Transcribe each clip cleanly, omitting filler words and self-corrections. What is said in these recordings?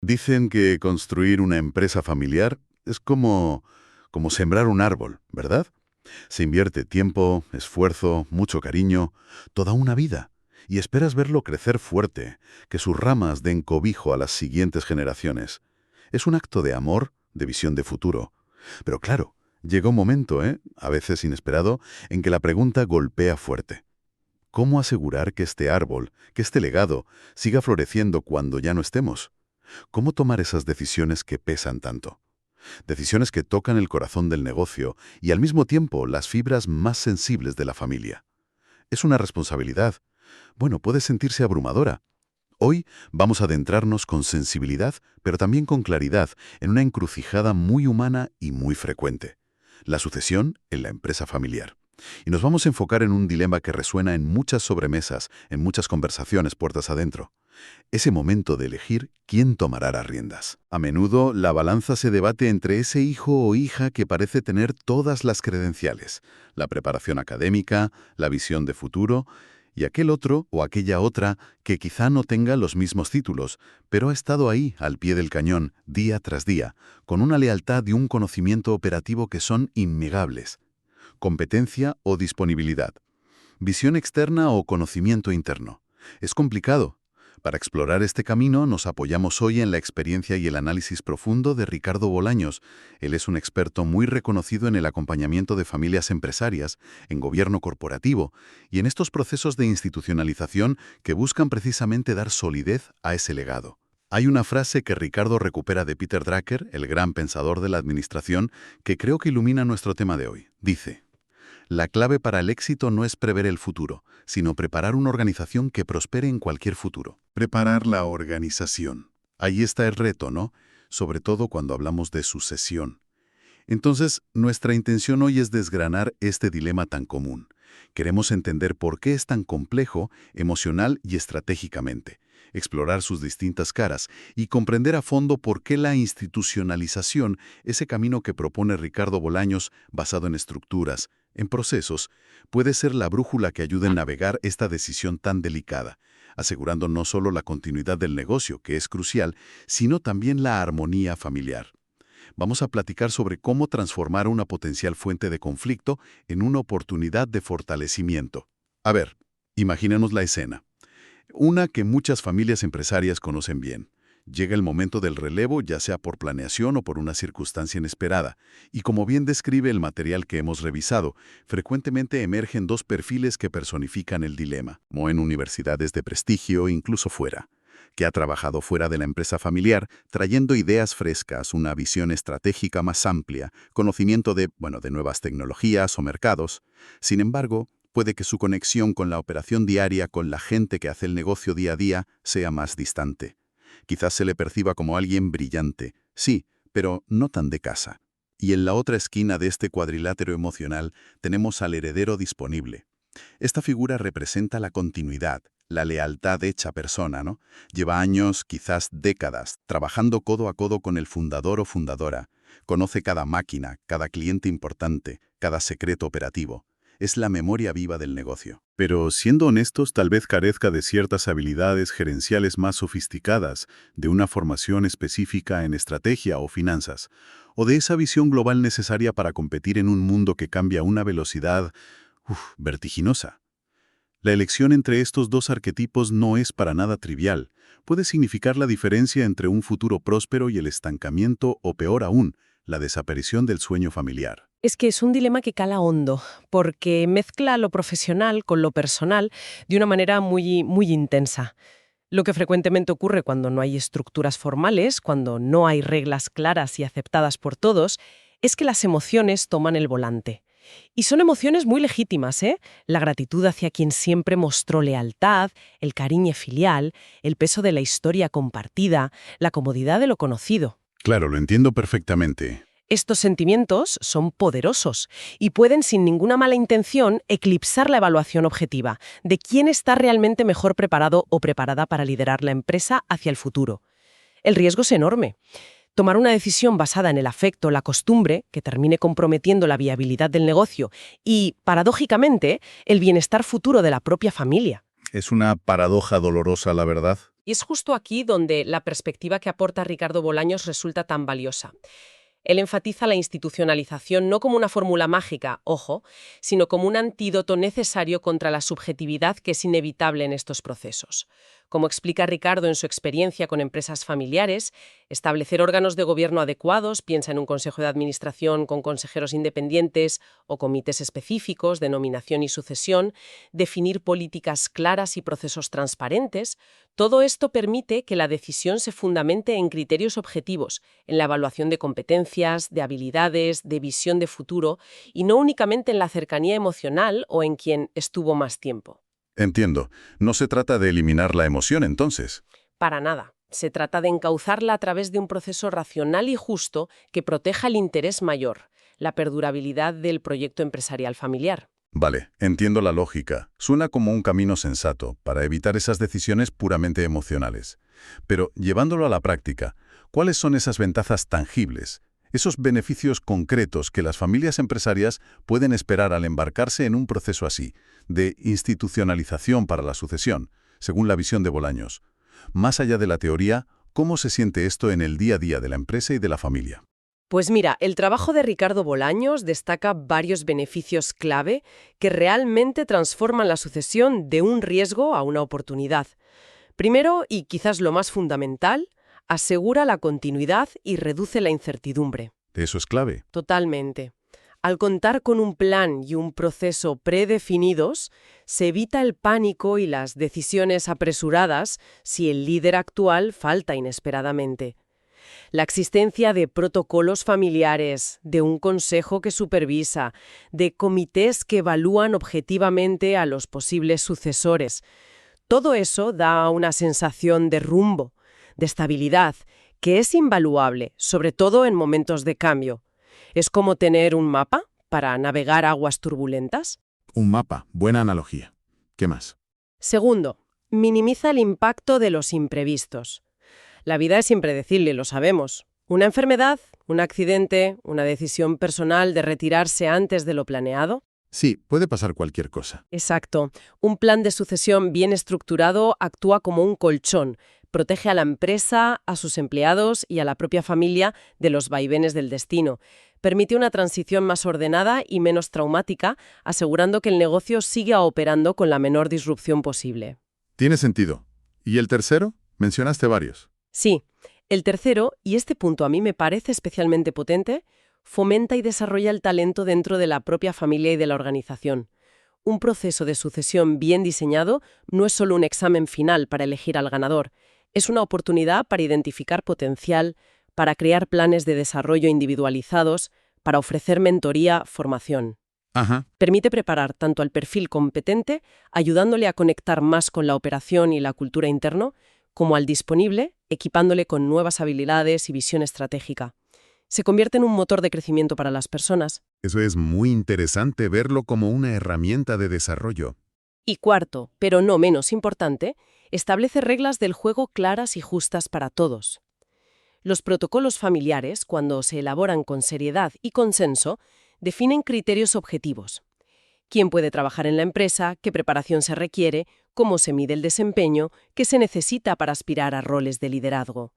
Dicen que construir una empresa familiar es como sembrar un árbol, ¿verdad? Se invierte tiempo, esfuerzo, mucho cariño, toda una vida. Y esperas verlo crecer fuerte, que sus ramas den cobijo a las siguientes generaciones. Es un acto de amor, de visión de futuro. Pero claro, llega un momento, a veces inesperado, en que la pregunta golpea fuerte. ¿Cómo asegurar que este árbol, que este legado, siga floreciendo cuando ya no estemos? ¿Cómo tomar esas decisiones que pesan tanto? Decisiones que tocan el corazón del negocio y al mismo tiempo las fibras más sensibles de la familia. Es una responsabilidad. Bueno, puede sentirse abrumadora. Hoy vamos a adentrarnos con sensibilidad, pero también con claridad, en una encrucijada muy humana y muy frecuente. La sucesión en la empresa familiar. Y nos vamos a enfocar en un dilema que resuena en muchas sobremesas, en muchas conversaciones puertas adentro. Ese momento de elegir quién tomará las riendas. A menudo, la balanza se debate entre ese hijo o hija que parece tener todas las credenciales, la preparación académica, la visión de futuro, y aquel otro o aquella otra que quizá no tenga los mismos títulos, pero ha estado ahí, al pie del cañón, día tras día, con una lealtad y un conocimiento operativo que son innegables. Competencia o disponibilidad. Visión externa o conocimiento interno. Es complicado. Para explorar este camino nos apoyamos hoy en la experiencia y el análisis profundo de Ricardo Bolaños. Él es un experto muy reconocido en el acompañamiento de familias empresarias, en gobierno corporativo y en estos procesos de institucionalización que buscan precisamente dar solidez a ese legado. Hay una frase que Ricardo recupera de Peter Drucker, el gran pensador de la administración, que creo que ilumina nuestro tema de hoy. Dice: la clave para el éxito no es prever el futuro, sino preparar una organización que prospere en cualquier futuro. Preparar la organización. Ahí está el reto, ¿no? Sobre todo cuando hablamos de sucesión. Entonces, nuestra intención hoy es desgranar este dilema tan común. Queremos entender por qué es tan complejo, emocional y estratégicamente, explorar sus distintas caras y comprender a fondo por qué la institucionalización, ese camino que propone Ricardo Bolaños basado en estructuras, en procesos, puede ser la brújula que ayude a navegar esta decisión tan delicada, asegurando no solo la continuidad del negocio, que es crucial, sino también la armonía familiar. Vamos a platicar sobre cómo transformar una potencial fuente de conflicto en una oportunidad de fortalecimiento. A ver, imaginemos la escena. Una que muchas familias empresarias conocen bien. Llega el momento del relevo, ya sea por planeación o por una circunstancia inesperada, y como bien describe el material que hemos revisado, frecuentemente emergen dos perfiles que personifican el dilema, como en universidades de prestigio, incluso fuera, que ha trabajado fuera de la empresa familiar, trayendo ideas frescas, una visión estratégica más amplia, conocimiento de nuevas tecnologías o mercados. Sin embargo, puede que su conexión con la operación diaria, con la gente que hace el negocio día a día, sea más distante. Quizás se le perciba como alguien brillante, sí, pero no tan de casa. Y en la otra esquina de este cuadrilátero emocional tenemos al heredero disponible. Esta figura representa la continuidad, la lealtad hecha persona, ¿no? Lleva años, quizás décadas, trabajando codo a codo con el fundador o fundadora. Conoce cada máquina, cada cliente importante, cada secreto operativo. Es la memoria viva del negocio. Pero, siendo honestos, tal vez carezca de ciertas habilidades gerenciales más sofisticadas, de una formación específica en estrategia o finanzas, o de esa visión global necesaria para competir en un mundo que cambia a una velocidad vertiginosa. La elección entre estos dos arquetipos no es para nada trivial. Puede significar la diferencia entre un futuro próspero y el estancamiento, o peor aún, la desaparición del sueño familiar. Es que es un dilema que cala hondo, porque mezcla lo profesional con lo personal de una manera muy intensa. Lo que frecuentemente ocurre cuando no hay estructuras formales, cuando no hay reglas claras y aceptadas por todos, es que las emociones toman el volante. Y son emociones muy legítimas, ¿eh? La gratitud hacia quien siempre mostró lealtad, el cariño filial, el peso de la historia compartida, la comodidad de lo conocido. Claro, lo entiendo perfectamente. Estos sentimientos son poderosos y pueden, sin ninguna mala intención, eclipsar la evaluación objetiva de quién está realmente mejor preparado o preparada para liderar la empresa hacia el futuro. El riesgo es enorme. Tomar una decisión basada en el afecto, la costumbre, que termine comprometiendo la viabilidad del negocio y, paradójicamente, el bienestar futuro de la propia familia. Es una paradoja dolorosa, la verdad. Y es justo aquí donde la perspectiva que aporta Ricardo Bolaños resulta tan valiosa. Él enfatiza la institucionalización no como una fórmula mágica, ojo, sino como un antídoto necesario contra la subjetividad que es inevitable en estos procesos. Como explica Ricardo en su experiencia con empresas familiares, establecer órganos de gobierno adecuados, piensa en un consejo de administración con consejeros independientes o comités específicos de nominación y sucesión, definir políticas claras y procesos transparentes, todo esto permite que la decisión se fundamente en criterios objetivos, en la evaluación de competencias, de habilidades, de visión de futuro, y no únicamente en la cercanía emocional o en quien estuvo más tiempo. Entiendo. No se trata de eliminar la emoción, entonces. Para nada. Se trata de encauzarla a través de un proceso racional y justo que proteja el interés mayor, la perdurabilidad del proyecto empresarial familiar. Vale, entiendo la lógica. Suena como un camino sensato para evitar esas decisiones puramente emocionales. Pero, llevándolo a la práctica, ¿cuáles son esas ventajas tangibles, esos beneficios concretos que las familias empresarias pueden esperar al embarcarse en un proceso así, de institucionalización para la sucesión, según la visión de Bolaños? Más allá de la teoría, ¿cómo se siente esto en el día a día de la empresa y de la familia? Pues mira, el trabajo de Ricardo Bolaños destaca varios beneficios clave que realmente transforman la sucesión de un riesgo a una oportunidad. Primero, y quizás lo más fundamental, asegura la continuidad y reduce la incertidumbre. Eso es clave. Totalmente. Al contar con un plan y un proceso predefinidos, se evita el pánico y las decisiones apresuradas si el líder actual falta inesperadamente. La existencia de protocolos familiares, de un consejo que supervisa, de comités que evalúan objetivamente a los posibles sucesores, todo eso da una sensación de rumbo, de estabilidad, que es invaluable, sobre todo en momentos de cambio. Es como tener un mapa para navegar aguas turbulentas. Un mapa, buena analogía. ¿Qué más? Segundo, minimiza el impacto de los imprevistos. La vida es impredecible, lo sabemos. Una enfermedad, un accidente, una decisión personal de retirarse antes de lo planeado. Sí, puede pasar cualquier cosa. Exacto. Un plan de sucesión bien estructurado actúa como un colchón. Protege a la empresa, a sus empleados y a la propia familia de los vaivenes del destino. Permite una transición más ordenada y menos traumática, asegurando que el negocio siga operando con la menor disrupción posible. Tiene sentido. ¿Y el tercero? Mencionaste varios. Sí. El tercero, y este punto a mí me parece especialmente potente, fomenta y desarrolla el talento dentro de la propia familia y de la organización. Un proceso de sucesión bien diseñado no es solo un examen final para elegir al ganador, es una oportunidad para identificar potencial, para crear planes de desarrollo individualizados, para ofrecer mentoría, formación. Ajá. Permite preparar tanto al perfil competente, ayudándole a conectar más con la operación y la cultura interno, como al disponible, equipándole con nuevas habilidades y visión estratégica. Se convierte en un motor de crecimiento para las personas. Eso es muy interesante verlo como una herramienta de desarrollo. Y cuarto, pero no menos importante, establece reglas del juego claras y justas para todos. Los protocolos familiares, cuando se elaboran con seriedad y consenso, definen criterios objetivos. ¿Quién puede trabajar en la empresa? ¿Qué preparación se requiere? ¿Cómo se mide el desempeño? ¿Qué se necesita para aspirar a roles de liderazgo?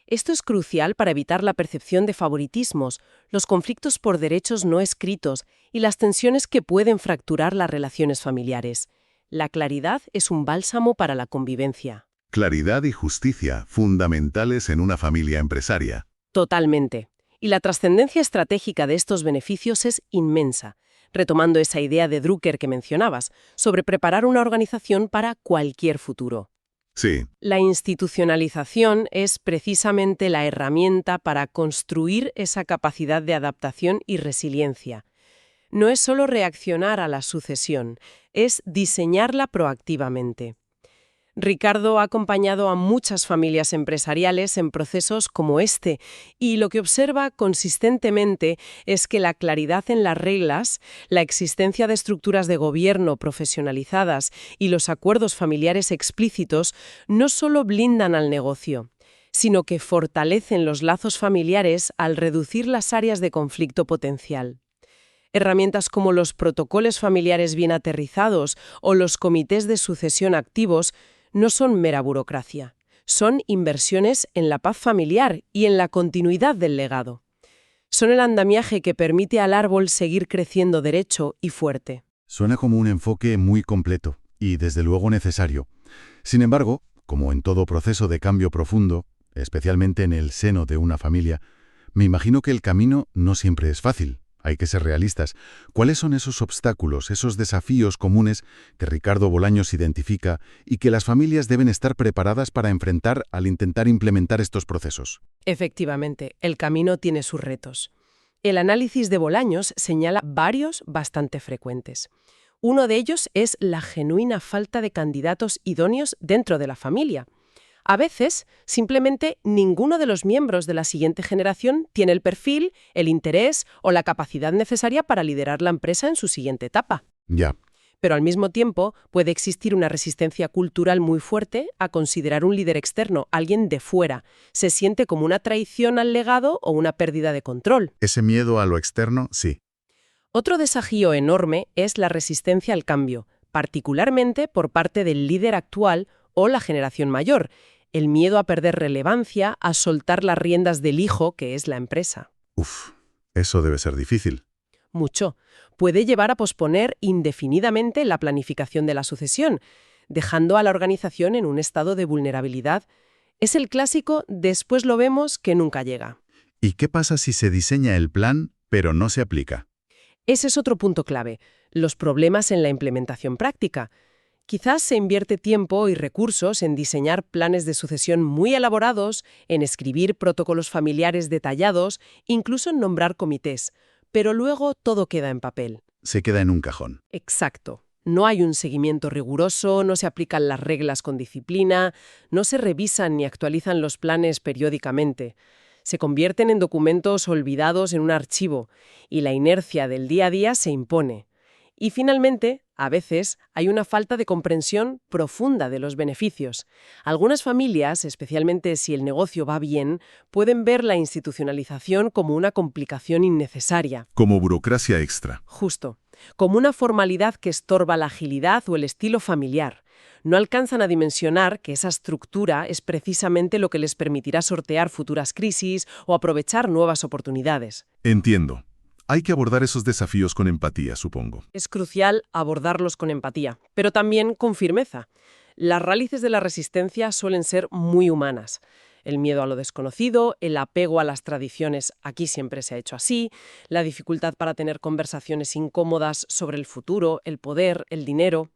Esto es crucial para evitar la percepción de favoritismos, los conflictos por derechos no escritos y las tensiones que pueden fracturar las relaciones familiares. La claridad es un bálsamo para la convivencia. Claridad y justicia, fundamentales en una familia empresaria. Totalmente. Y la trascendencia estratégica de estos beneficios es inmensa, retomando esa idea de Drucker que mencionabas, sobre preparar una organización para cualquier futuro. Sí, La institucionalización es precisamente la herramienta para construir esa capacidad de adaptación y resiliencia. No es solo reaccionar a la sucesión, es diseñarla proactivamente. Ricardo ha acompañado a muchas familias empresariales en procesos como este, y lo que observa consistentemente es que la claridad en las reglas, la existencia de estructuras de gobierno profesionalizadas y los acuerdos familiares explícitos no solo blindan al negocio, sino que fortalecen los lazos familiares al reducir las áreas de conflicto potencial. Herramientas como los protocolos familiares bien aterrizados o los comités de sucesión activos no son mera burocracia. Son inversiones en la paz familiar y en la continuidad del legado. Son el andamiaje que permite al árbol seguir creciendo derecho y fuerte. Suena como un enfoque muy completo y desde luego necesario. Sin embargo, como en todo proceso de cambio profundo, especialmente en el seno de una familia, me imagino que el camino no siempre es fácil. Hay que ser realistas. ¿Cuáles son esos obstáculos, esos desafíos comunes que Ricardo Bolaños identifica y que las familias deben estar preparadas para enfrentar al intentar implementar estos procesos? Efectivamente, el camino tiene sus retos. El análisis de Bolaños señala varios bastante frecuentes. Uno de ellos es la genuina falta de candidatos idóneos dentro de la familia. A veces, simplemente ninguno de los miembros de la siguiente generación tiene el perfil, el interés o la capacidad necesaria para liderar la empresa en su siguiente etapa. Ya. Pero al mismo tiempo puede existir una resistencia cultural muy fuerte a considerar un líder externo, alguien de fuera. Se siente como una traición al legado o una pérdida de control. Ese miedo a lo externo, sí. Otro desafío enorme es la resistencia al cambio, particularmente por parte del líder actual o la generación mayor. El miedo a perder relevancia, a soltar las riendas del hijo, que es la empresa. Uf, eso debe ser difícil. Mucho. Puede llevar a posponer indefinidamente la planificación de la sucesión, dejando a la organización en un estado de vulnerabilidad. Es el clásico después lo vemos que nunca llega. ¿Y qué pasa si se diseña el plan, pero no se aplica? Ese es otro punto clave, los problemas en la implementación práctica. Quizás se invierte tiempo y recursos en diseñar planes de sucesión muy elaborados, en escribir protocolos familiares detallados, incluso en nombrar comités, pero luego todo queda en papel. Se queda en un cajón. Exacto. No hay un seguimiento riguroso, no se aplican las reglas con disciplina, no se revisan ni actualizan los planes periódicamente. Se convierten en documentos olvidados en un archivo y la inercia del día a día se impone. Y finalmente, a veces, hay una falta de comprensión profunda de los beneficios. Algunas familias, especialmente si el negocio va bien, pueden ver la institucionalización como una complicación innecesaria. Como burocracia extra. Justo. Como una formalidad que estorba la agilidad o el estilo familiar. No alcanzan a dimensionar que esa estructura es precisamente lo que les permitirá sortear futuras crisis o aprovechar nuevas oportunidades. Entiendo. Hay que abordar esos desafíos con empatía, supongo. Es crucial abordarlos con empatía, pero también con firmeza. Las raíces de la resistencia suelen ser muy humanas. El miedo a lo desconocido, el apego a las tradiciones, aquí siempre se ha hecho así, la dificultad para tener conversaciones incómodas sobre el futuro, el poder, el dinero.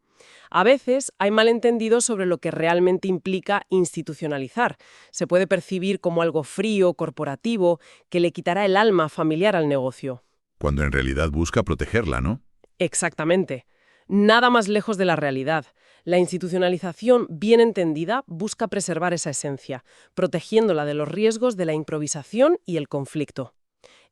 A veces hay malentendidos sobre lo que realmente implica institucionalizar. Se puede percibir como algo frío, corporativo, que le quitará el alma familiar al negocio. Cuando en realidad busca protegerla, ¿no? Exactamente. Nada más lejos de la realidad. La institucionalización, bien entendida, busca preservar esa esencia, protegiéndola de los riesgos de la improvisación y el conflicto.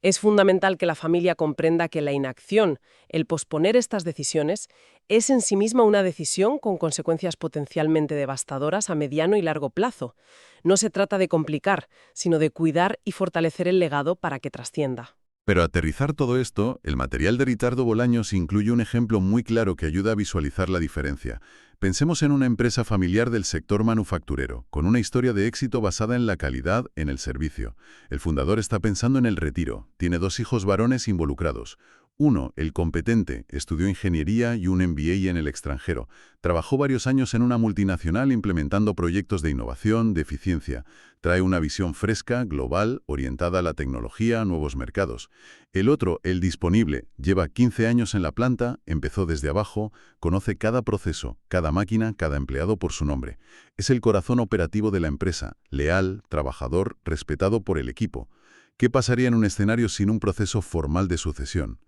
Es fundamental que la familia comprenda que la inacción, el posponer estas decisiones, es en sí misma una decisión con consecuencias potencialmente devastadoras a mediano y largo plazo. No se trata de complicar, sino de cuidar y fortalecer el legado para que trascienda. Pero aterrizar todo esto, el material de Ricardo Bolaños incluye un ejemplo muy claro que ayuda a visualizar la diferencia. Pensemos en una empresa familiar del sector manufacturero, con una historia de éxito basada en la calidad en el servicio. El fundador está pensando en el retiro. Tiene 2 hijos varones involucrados. Uno, el competente, estudió ingeniería y un MBA en el extranjero. Trabajó varios años en una multinacional implementando proyectos de innovación, de eficiencia. Trae una visión fresca, global, orientada a la tecnología, a nuevos mercados. El otro, el disponible, lleva 15 años en la planta, empezó desde abajo, conoce cada proceso, cada máquina, cada empleado por su nombre. Es el corazón operativo de la empresa, leal, trabajador, respetado por el equipo. ¿Qué pasaría en un escenario sin un proceso formal de sucesión?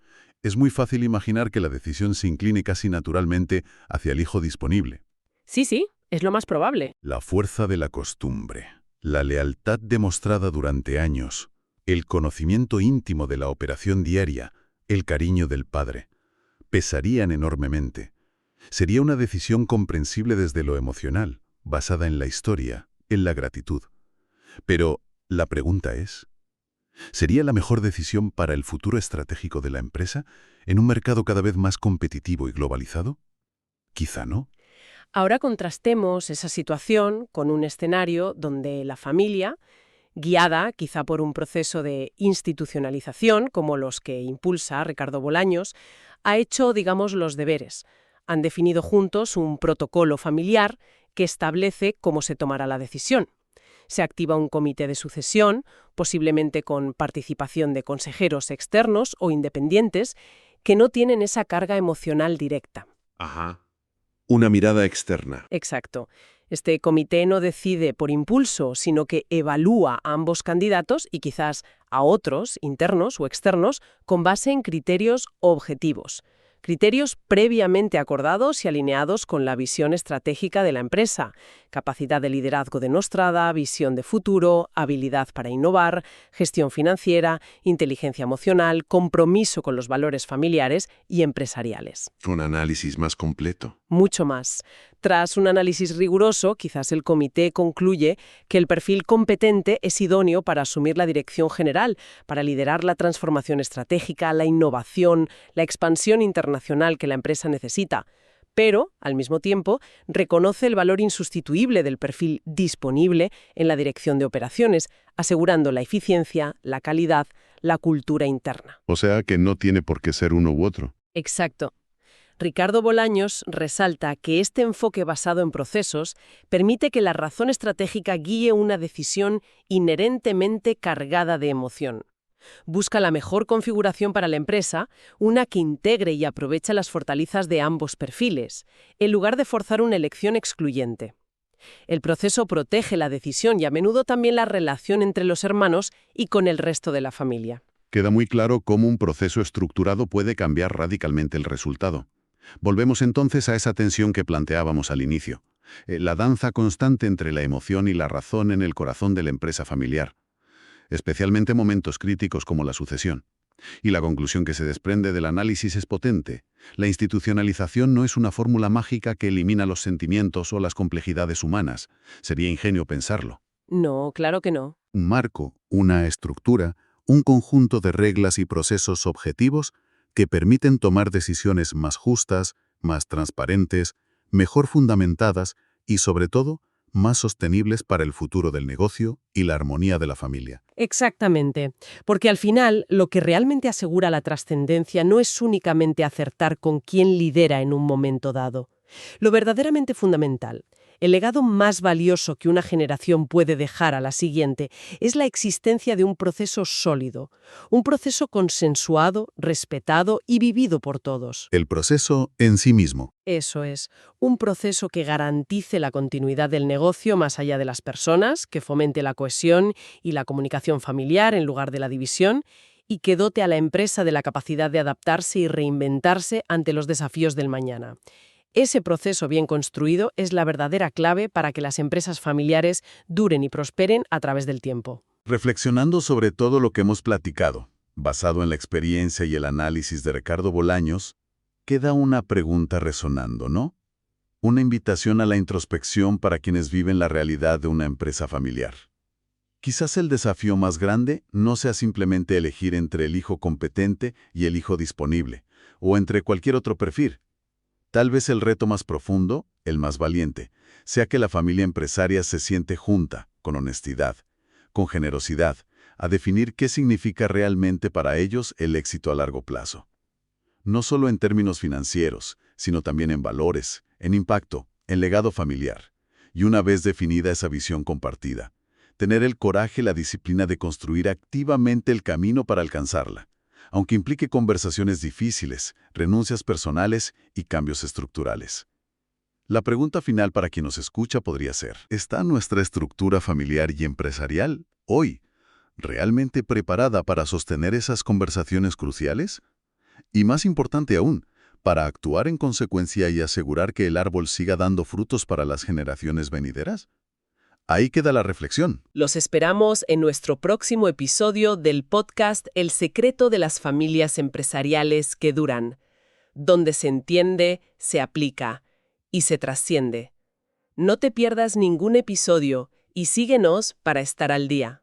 Es muy fácil imaginar que la decisión se incline casi naturalmente hacia el hijo disponible. Sí, es lo más probable. La fuerza de la costumbre, la lealtad demostrada durante años, el conocimiento íntimo de la operación diaria, el cariño del padre, pesarían enormemente. Sería una decisión comprensible desde lo emocional, basada en la historia, en la gratitud. Pero la pregunta es, ¿sería la mejor decisión para el futuro estratégico de la empresa en un mercado cada vez más competitivo y globalizado? Quizá no. Ahora contrastemos esa situación con un escenario donde la familia, guiada quizá por un proceso de institucionalización, como los que impulsa Ricardo Bolaños, ha hecho, digamos, los deberes. Han definido juntos un protocolo familiar que establece cómo se tomará la decisión. Se activa un comité de sucesión, posiblemente con participación de consejeros externos o independientes, que no tienen esa carga emocional directa. Ajá. Una mirada externa. Exacto. Este comité no decide por impulso, sino que evalúa a ambos candidatos y quizás a otros, internos o externos, con base en criterios objetivos. Criterios previamente acordados y alineados con la visión estratégica de la empresa, capacidad de liderazgo demostrada, visión de futuro, habilidad para innovar, gestión financiera, inteligencia emocional, compromiso con los valores familiares y empresariales. Un análisis más completo. Mucho más. Tras un análisis riguroso, quizás el comité concluye que el perfil competente es idóneo para asumir la dirección general, para liderar la transformación estratégica, la innovación, la expansión internacional que la empresa necesita. Pero, al mismo tiempo, reconoce el valor insustituible del perfil disponible en la dirección de operaciones, asegurando la eficiencia, la calidad, la cultura interna. O sea que no tiene por qué ser uno u otro. Exacto. Ricardo Bolaños resalta que este enfoque basado en procesos permite que la razón estratégica guíe una decisión inherentemente cargada de emoción. Busca la mejor configuración para la empresa, una que integre y aproveche las fortalezas de ambos perfiles, en lugar de forzar una elección excluyente. El proceso protege la decisión y a menudo también la relación entre los hermanos y con el resto de la familia. Queda muy claro cómo un proceso estructurado puede cambiar radicalmente el resultado. Volvemos entonces a esa tensión que planteábamos al inicio. La danza constante entre la emoción y la razón en el corazón de la empresa familiar. Especialmente en momentos críticos como la sucesión. Y la conclusión que se desprende del análisis es potente. La institucionalización no es una fórmula mágica que elimina los sentimientos o las complejidades humanas. Sería ingenio pensarlo. No, claro que no. Un marco, una estructura, un conjunto de reglas y procesos objetivos que permiten tomar decisiones más justas, más transparentes, mejor fundamentadas y, sobre todo, más sostenibles para el futuro del negocio y la armonía de la familia. Exactamente, porque al final lo que realmente asegura la trascendencia no es únicamente acertar con quién lidera en un momento dado. Lo verdaderamente fundamental, el legado más valioso que una generación puede dejar a la siguiente, es la existencia de un proceso sólido, un proceso consensuado, respetado y vivido por todos. El proceso en sí mismo. Eso es, un proceso que garantice la continuidad del negocio más allá de las personas, que fomente la cohesión y la comunicación familiar en lugar de la división, y que dote a la empresa de la capacidad de adaptarse y reinventarse ante los desafíos del mañana. Ese proceso bien construido es la verdadera clave para que las empresas familiares duren y prosperen a través del tiempo. Reflexionando sobre todo lo que hemos platicado, basado en la experiencia y el análisis de Ricardo Bolaños, queda una pregunta resonando, ¿no? Una invitación a la introspección para quienes viven la realidad de una empresa familiar. Quizás el desafío más grande no sea simplemente elegir entre el hijo competente y el hijo disponible, o entre cualquier otro perfil. Tal vez el reto más profundo, el más valiente, sea que la familia empresaria se siente junta, con honestidad, con generosidad, a definir qué significa realmente para ellos el éxito a largo plazo. No solo en términos financieros, sino también en valores, en impacto, en legado familiar. Y una vez definida esa visión compartida, tener el coraje y la disciplina de construir activamente el camino para alcanzarla, aunque implique conversaciones difíciles, renuncias personales y cambios estructurales. La pregunta final para quien nos escucha podría ser, ¿está nuestra estructura familiar y empresarial, hoy, realmente preparada para sostener esas conversaciones cruciales? Y más importante aún, para actuar en consecuencia y asegurar que el árbol siga dando frutos para las generaciones venideras. Ahí queda la reflexión. Los esperamos en nuestro próximo episodio del podcast El secreto de las familias empresariales que duran, donde se entiende, se aplica y se trasciende. No te pierdas ningún episodio y síguenos para estar al día.